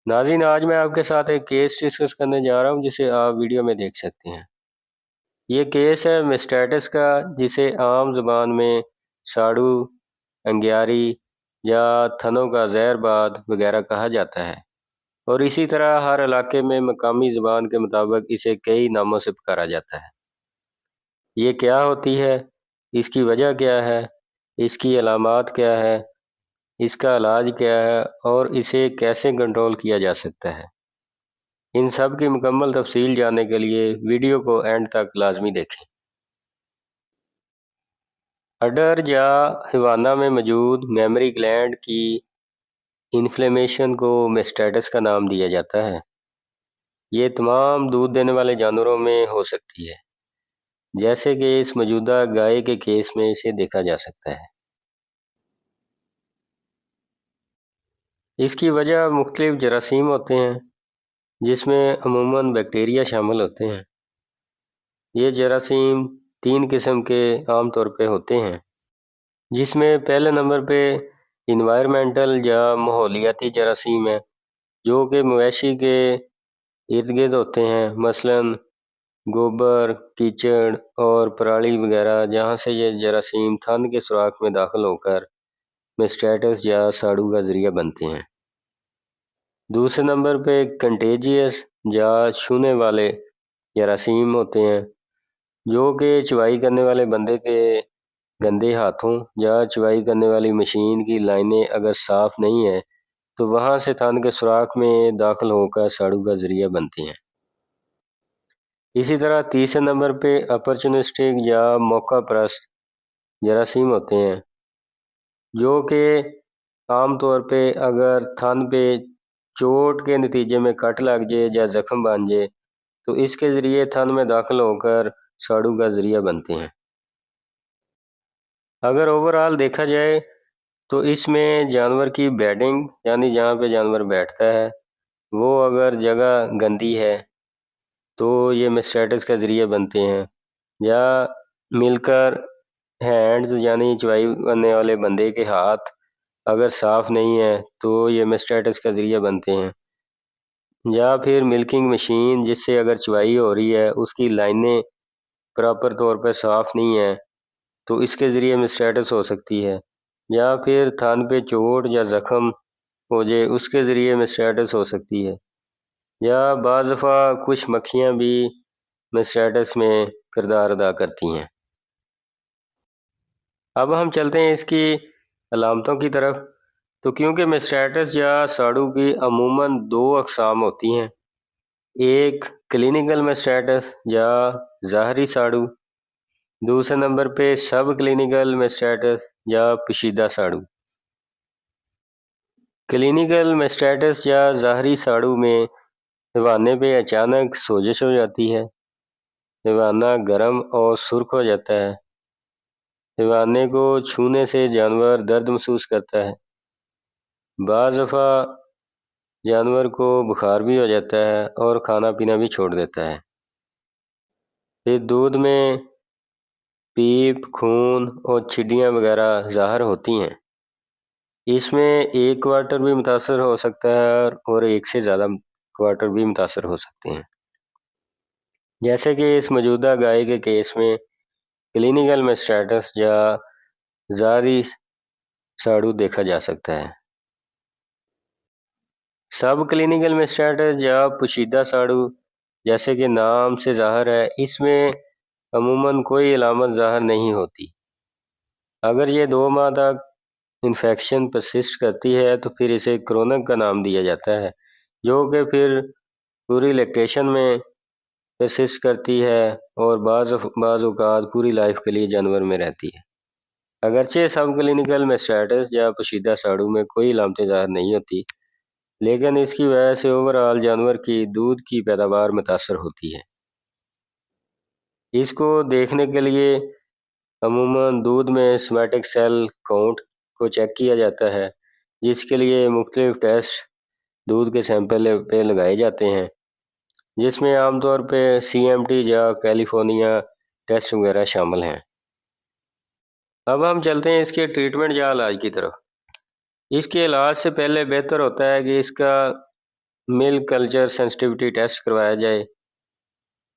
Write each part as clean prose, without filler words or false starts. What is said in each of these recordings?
ناظرین، آج میں آپ کے ساتھ ایک کیس ڈسکس کرنے جا رہا ہوں جسے آپ ویڈیو میں دیکھ سکتے ہیں۔ یہ کیس ہے میسٹیٹس کا، جسے عام زبان میں ساڑو، انگیاری یا تھنوں کا زہر باد وغیرہ کہا جاتا ہے، اور اسی طرح ہر علاقے میں مقامی زبان کے مطابق اسے کئی ناموں سے پکارا جاتا ہے۔ یہ کیا ہوتی ہے، اس کی وجہ کیا ہے، اس کی علامات کیا ہے، اس کا علاج کیا ہے، اور اسے کیسے کنٹرول کیا جا سکتا ہے، ان سب کی مکمل تفصیل جاننے کے لیے ویڈیو کو اینڈ تک لازمی دیکھیں۔ اڈر یا حیوانہ میں موجود میمری گلینڈ کی انفلیمیشن کو میسٹیٹس کا نام دیا جاتا ہے۔ یہ تمام دودھ دینے والے جانوروں میں ہو سکتی ہے، جیسے کہ اس موجودہ گائے کے کیس میں اسے دیکھا جا سکتا ہے۔ اس کی وجہ مختلف جراثیم ہوتے ہیں، جس میں عموماً بیکٹیریا شامل ہوتے ہیں۔ یہ جراثیم 3 قسم کے عام طور پہ ہوتے ہیں، جس میں پہلے نمبر پہ انوائرمنٹل یا ماحولیاتی جراثیم ہے، جو کہ مویشی کے ارد گرد ہوتے ہیں، مثلاً گوبر، کیچڑ اور پرالی وغیرہ، جہاں سے یہ جراثیم تھن کے سوراخ میں داخل ہو کر میسٹیٹس یا ساڑو کا ذریعہ بنتے ہیں۔ دوسرے نمبر پہ کنٹیجیس یا چھونے والے جراثیم ہوتے ہیں، جو کہ چوائی کرنے والے بندے کے گندے ہاتھوں یا چوائی کرنے والی مشین کی لائنیں اگر صاف نہیں ہیں تو وہاں سے تھن کے سوراخ میں داخل ہو کر ساڑو کا ذریعہ بنتے ہیں۔ اسی طرح تیسرے نمبر پہ اپرچونسٹک یا موقع پرست جراثیم ہوتے ہیں، جو کہ عام طور پہ اگر تھن پہ چوٹ کے نتیجے میں کٹ لگ جائے یا زخم بن جائے تو اس کے ذریعے تھن میں داخل ہو کر ساڑو کا ذریعہ بنتے ہیں۔ اگر اوورآل دیکھا جائے تو اس میں جانور کی بیڈنگ، یعنی جہاں پہ جانور بیٹھتا ہے، وہ اگر جگہ گندی ہے تو یہ میسٹیٹس کا ذریعہ بنتے ہیں، یا مل کر ہینڈز یعنی چوائی کرنے والے بندے کے ہاتھ اگر صاف نہیں ہے تو یہ میسٹیٹس کا ذریعہ بنتے ہیں، یا پھر ملکنگ مشین جس سے اگر چوائی ہو رہی ہے اس کی لائنیں پراپر طور پر صاف نہیں ہیں تو اس کے ذریعے میسٹیٹس ہو سکتی ہے، یا پھر تھن پہ چوٹ یا زخم ہو جائے اس کے ذریعے میسٹیٹس ہو سکتی ہے، یا بعض دفعہ کچھ مکھیاں بھی میسٹیٹس میں کردار ادا کرتی ہیں۔ اب ہم چلتے ہیں اس کی علامتوں کی طرف۔ تو کیونکہ میسٹیٹس یا ساڑو کی عموماً 2 اقسام ہوتی ہیں، ایک کلینیکل میسٹیٹس یا ظاہری ساڑو، دوسرے نمبر پہ سب کلینیکل میسٹیٹس یا پوشیدہ ساڑو۔ کلینیکل میسٹیٹس یا ظاہری ساڑو میں حیوانے پہ اچانک سوزش ہو جاتی ہے، حیوانہ گرم اور سرخ ہو جاتا ہے، حیوانے کو چھونے سے جانور درد محسوس کرتا ہے، بعض دفعہ جانور کو بخار بھی ہو جاتا ہے اور کھانا پینا بھی چھوڑ دیتا ہے۔ پھر دودھ میں پیپ، خون اور چھڈیاں وغیرہ ظاہر ہوتی ہیں۔ اس میں ایک کوارٹر بھی متاثر ہو سکتا ہے اور ایک سے زیادہ کوارٹر بھی متاثر ہو سکتے ہیں، جیسے کہ اس موجودہ گائے کے کیس میں کلینیکل میسٹیٹس یا ظاہری ساڑو دیکھا جا سکتا ہے۔ سب کلینیکل میسٹیٹس یا پوشیدہ ساڑو، جیسے کہ نام سے ظاہر ہے، اس میں عموماً کوئی علامت ظاہر نہیں ہوتی۔ اگر یہ 2 ماہ تک انفیکشن پرسسٹ کرتی ہے تو پھر اسے کرونک کا نام دیا جاتا ہے، جو کہ پھر پوری لیکٹیشن میں پرسسٹ کرتی ہے اور بعض اوقات پوری لائف کے لیے جانور میں رہتی ہے۔ اگرچہ سب کلینیکل میسٹیٹس یا پوشیدہ ساڑو میں کوئی علامتیں ظاہر نہیں ہوتی، لیکن اس کی وجہ سے اوورآل جانور کی دودھ کی پیداوار متاثر ہوتی ہے۔ اس کو دیکھنے کے لیے عموماً دودھ میں سومیٹک سیل کاؤنٹ کو چیک کیا جاتا ہے، جس کے لیے مختلف ٹیسٹ دودھ کے سیمپل پہ لگائے جاتے ہیں، جس میں عام طور پہ CMT یا کیلیفورنیا ٹیسٹ وغیرہ شامل ہیں۔ اب ہم چلتے ہیں اس کے ٹریٹمنٹ یا علاج کی طرف۔ اس کے علاج سے پہلے بہتر ہوتا ہے کہ اس کا ملک کلچر سینسٹیوٹی ٹیسٹ کروایا جائے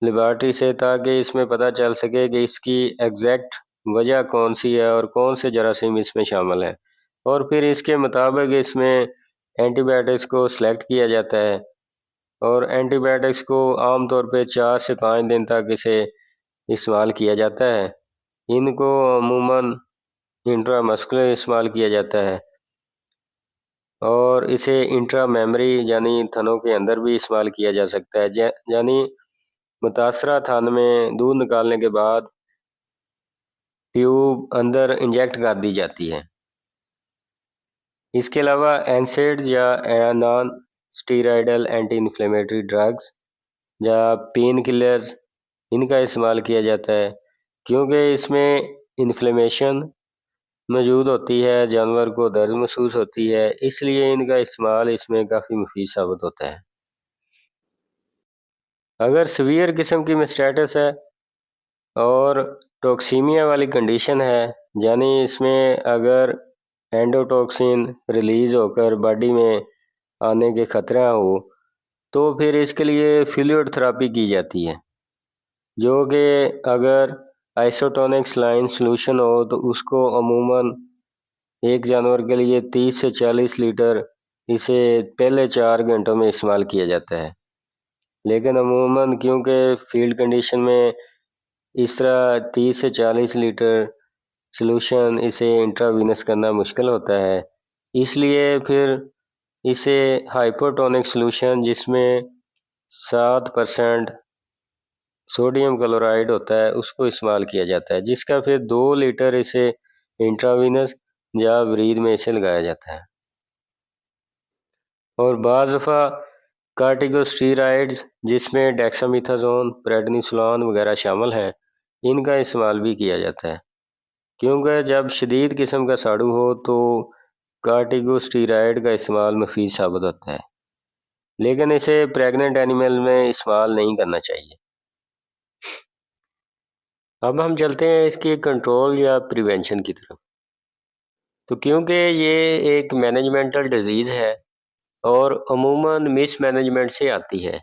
لیبارٹری سے، تاکہ اس میں پتہ چل سکے کہ اس کی ایگزیکٹ وجہ کون سی ہے اور کون سے جراثیم اس میں شامل ہیں، اور پھر اس کے مطابق اس میں اینٹی بائیوٹکس کو سلیکٹ کیا جاتا ہے، اور اینٹی بائیوٹکس کو عام طور پہ 4 سے 5 دن تک اسے استعمال کیا جاتا ہے۔ ان کو عموماً انٹرا مسکولر استعمال کیا جاتا ہے، اور اسے انٹرا میموری یعنی تھنوں کے اندر بھی استعمال کیا جا سکتا ہے، یعنی متاثرہ تھن میں دودھ نکالنے کے بعد ٹیوب اندر انجیکٹ کر دی جاتی ہے۔ اس کے علاوہ اینسیڈز یا نان اسٹیرائڈل اینٹی انفلیمیٹری ڈرگز یا پین کلرز، ان کا استعمال کیا جاتا ہے، کیونکہ اس میں انفلیمیشن موجود ہوتی ہے، جانور کو درد محسوس ہوتی ہے، اس لیے ان کا استعمال اس میں کافی مفید ثابت ہوتا ہے۔ اگر سویئر قسم کی میسٹائٹس ہے اور ٹوکسیمیا والی کنڈیشن ہے، یعنی اس میں اگر اینڈوٹوکسین ریلیز ہو کر باڈی میں آنے کے خطرہ ہو، تو پھر اس کے لیے فلوئڈ تھراپی کی جاتی ہے، جو کہ اگر آئسوٹونک سلائن سلوشن ہو تو اس کو عموماً ایک جانور کے لیے 30 سے 40 لیٹر اسے پہلے 4 گھنٹوں میں استعمال کیا جاتا ہے، لیکن عموماً کیونکہ فیلڈ کنڈیشن میں اس طرح 30 سے 40 لیٹر سلوشن اسے انٹراوینس کرنا مشکل ہوتا ہے، اس لیے پھر اسے ہائپوٹونک سلوشن جس میں 7% سوڈیم کلورائڈ ہوتا ہے اس کو استعمال کیا جاتا ہے، جس کا پھر 2 لیٹر اسے انٹراوینس یا ورید میں اسے لگایا جاتا ہے۔ اور بعض دفعہ کارٹیکوسٹیرائڈز جس میں ڈیکسامیتھازون، پریڈنیسولون وغیرہ شامل ہیں، ان کا استعمال بھی کیا جاتا ہے، کیونکہ جب شدید قسم کا ساڑو ہو تو کارٹیکوسٹیرائڈ کا استعمال مفید ثابت ہوتا ہے، لیکن اسے پریگننٹ اینیمل میں استعمال نہیں کرنا چاہیے۔ اب ہم چلتے ہیں اس کی کنٹرول یا پریونشن کی طرف۔ تو کیونکہ یہ ایک مینجمنٹل ڈیزیز ہے اور عموماً مس مینجمنٹ سے آتی ہے،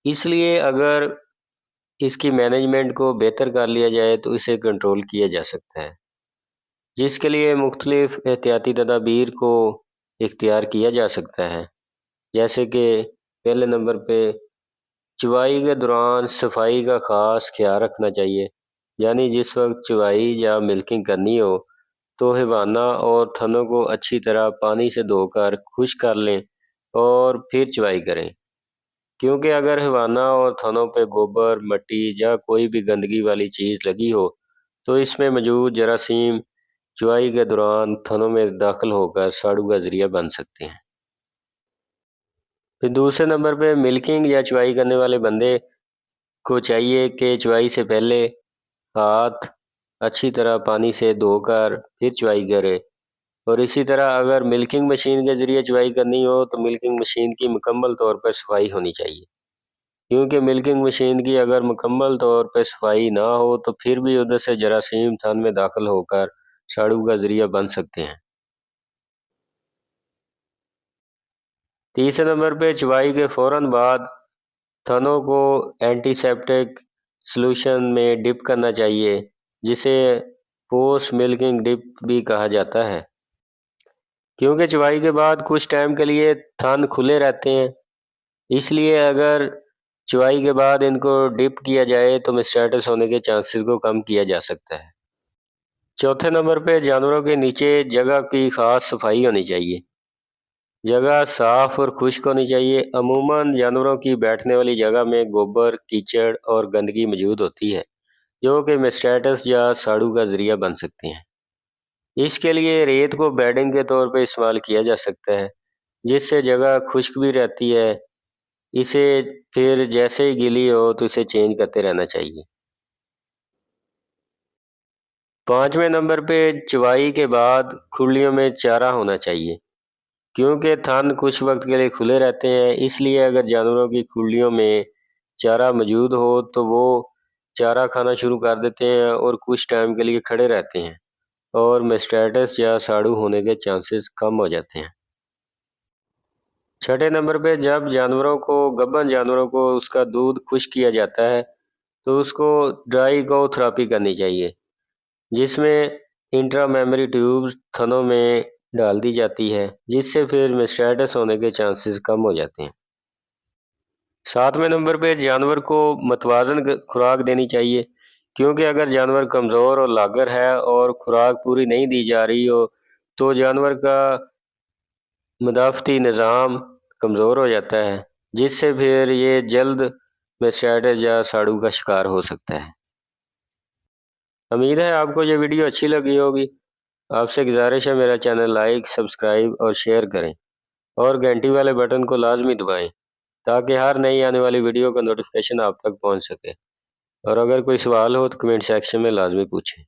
اس لیے اگر اس کی مینجمنٹ کو بہتر کر لیا جائے تو اسے کنٹرول کیا جا سکتا ہے، جس کے لیے مختلف احتیاطی تدابیر کو اختیار کیا جا سکتا ہے، جیسے کہ پہلے نمبر پہ چوائی کے دوران صفائی کا خاص خیال رکھنا چاہیے، یعنی جس وقت چوائی یا ملکنگ کرنی ہو تو حیوانہ اور تھنوں کو اچھی طرح پانی سے دھو کر خشک کر لیں اور پھر چوائی کریں، کیونکہ اگر حیوانہ اور تھنوں پہ گوبر، مٹی یا کوئی بھی گندگی والی چیز لگی ہو تو اس میں موجود جراثیم چوائی کے دوران تھنوں میں داخل ہو کر ساڑو کا ذریعہ بن سکتے ہیں۔ پھر دوسرے نمبر پہ ملکنگ یا چوائی کرنے والے بندے کو چاہیے کہ چوائی سے پہلے ہاتھ اچھی طرح پانی سے دھو کر پھر چوائی کرے، اور اسی طرح اگر ملکنگ مشین کے ذریعے چوائی کرنی ہو تو ملکنگ مشین کی مکمل طور پر صفائی ہونی چاہیے، کیونکہ ملکنگ مشین کی اگر مکمل طور پہ صفائی نہ ہو تو پھر بھی ادھر سے جراثیم تھن میں داخل ہو کر ساڑو کا ذریعہ بن سکتے ہیں۔ تیسرے نمبر پہ چوائی کے فوراً بعد تھنوں کو اینٹی سیپٹک سلوشن میں ڈپ کرنا چاہیے، جسے پوسٹ ملکنگ ڈپ بھی کہا جاتا ہے، کیونکہ چوائی کے بعد کچھ ٹائم کے لیے تھن کھلے رہتے ہیں، اس لیے اگر چوائی کے بعد ان کو ڈپ کیا جائے تو میسٹائٹس ہونے کے چانسز کو کم کیا جا سکتا ہے۔ چوتھے نمبر پہ جانوروں کے نیچے جگہ کی خاص صفائی ہونی چاہیے، جگہ صاف اور خشک ہونی چاہیے۔ عموماً جانوروں کی بیٹھنے والی جگہ میں گوبر، کیچڑ اور گندگی موجود ہوتی ہے، جو کہ میسٹائٹس یا ساڑو کا ذریعہ بن سکتے ہیں۔ اس کے لیے ریت کو بیڈنگ کے طور پہ استعمال کیا جا سکتا ہے، جس سے جگہ خشک بھی رہتی ہے، اسے پھر جیسے ہی گیلی ہو تو اسے چینج کرتے رہنا چاہیے۔ پانچویں نمبر پہ چوائی کے بعد کھلیوں میں چارہ ہونا چاہیے، کیونکہ تھن کچھ وقت کے لیے کھلے رہتے ہیں، اس لیے اگر جانوروں کی کھلیوں میں چارہ موجود ہو تو وہ چارہ کھانا شروع کر دیتے ہیں اور کچھ ٹائم کے لیے کھڑے رہتے ہیں، اور میسٹائٹس یا ساڑو ہونے کے چانسز کم ہو جاتے ہیں۔ چھٹے نمبر پہ جب گبن جانوروں کو اس کا دودھ خشک کیا جاتا ہے تو اس کو ڈرائی گو تھراپی کرنی چاہیے، جس میں انٹرا میموری ٹیوبز تھنوں میں ڈال دی جاتی ہے، جس سے پھر میسٹائٹس ہونے کے چانسز کم ہو جاتے ہیں۔ 7ویں نمبر پہ جانور کو متوازن خوراک دینی چاہیے، کیونکہ اگر جانور کمزور اور لاغر ہے اور خوراک پوری نہیں دی جا رہی ہو تو جانور کا مدافعتی نظام کمزور ہو جاتا ہے، جس سے پھر یہ جلد میسٹائٹس یا ساڑو کا شکار ہو سکتا ہے۔ امید ہے آپ کو یہ ویڈیو اچھی لگی ہوگی۔ آپ سے گزارش ہے میرا چینل لائک، سبسکرائب اور شیئر کریں اور گھنٹی والے بٹن کو لازمی دبائیں تاکہ ہر نئی آنے والی ویڈیو کا نوٹیفیکیشن آپ تک پہنچ سکے، اور اگر کوئی سوال ہو تو کمنٹ سیکشن میں لازمی پوچھیں۔